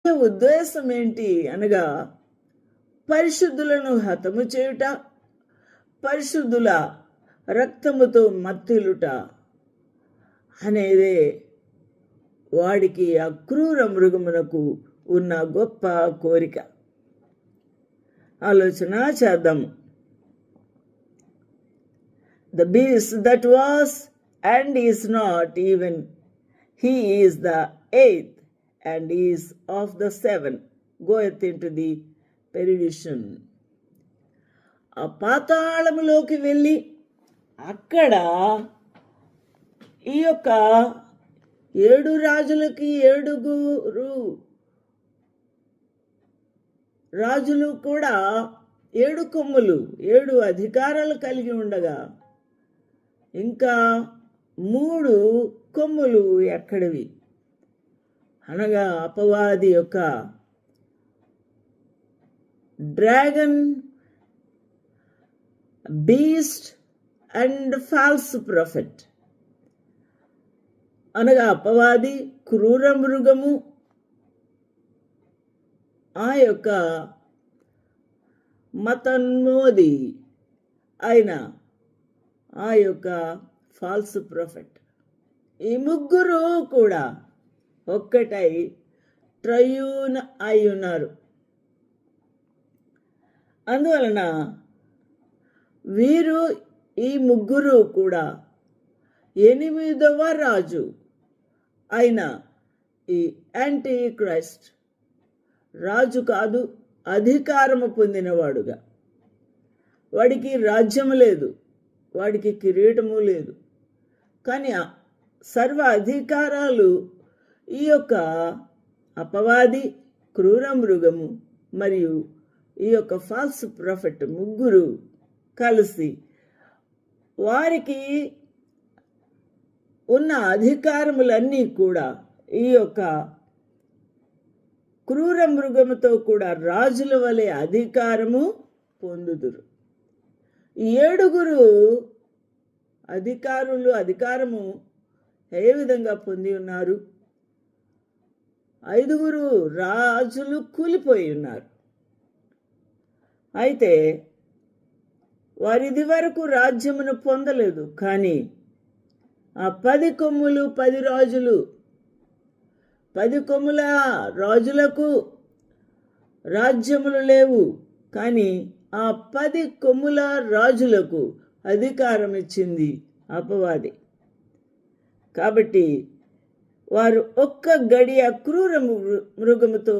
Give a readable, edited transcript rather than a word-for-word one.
ఉద్దేశం ఏంటి అనగా, పరిశుద్ధులను హతము చేయుట, పరిశుద్ధుల రక్తముతో మత్తిలుట అనేదే వాడికి ఆ క్రూర మృగమునకు ఉన్న గొప్ప కోరిక. ఆలోచన చేద్దాము. The beast that was and is not, even he is the eighth and is of the seven, goeth into the perdition. ఆ పాతాళములోకి వెళ్ళి అక్కడ ఈ యొక్క 7 రాజులకి 7 రాజులు కూడా 7 కొమ్ములు, 7 అధికారాలు కలిగి ఉండగా ఇంకా 3 కొమ్ములు ఎక్కడివి అనగా అపవాది యొక్క dragon, beast and false prophet అనగా అపవాది, క్రూర మృగము, ఆ యొక్క మతోన్మాది అయిన ఆ యొక్క ఫాల్స్ ప్రొఫెట్, ఈ ముగ్గురు కూడా ఒక్కటై ట్రయూన్ అయి ఉన్నారు. అందువలన వీరు ఈ ముగ్గురు కూడా 8వ రాజు అయిన ఈ యాంటీ క్రైస్ట్, రాజు కాదు, అధికారము పొందినవాడుగా. వాడికి రాజ్యము లేదు, వాడికి కిరీటము లేదు, కానీ సర్వ అధికారాలు ఈ యొక్క అపవాది, క్రూర మృగము మరియు ఈ యొక్క ఫాల్స్ ప్రొఫెట్ ముగ్గురు కలిసి వారికి ఉన్న అధికారములన్నీ కూడా ఈ యొక్క క్రూర మృగముతో కూడా రాజుల వలె అధికారము పొందుదురు. 7 అధికారము ఏ విధంగా పొంది ఉన్నారు? 5 రాజులు కూలిపోయి ఉన్నారు. అయితే వారిది వరకు రాజ్యమును పొందలేదు. కానీ ఆ 10 కొమ్ములు 10 రాజులు, 10 కొమ్ముల రాజులకు రాజ్యములు లేవు, కానీ ఆ 10 కొమ్ముల రాజులకు అధికారం ఇచ్చింది అపవాది. కాబట్టి వారు ఒక్క గడియ క్రూర మృగముతో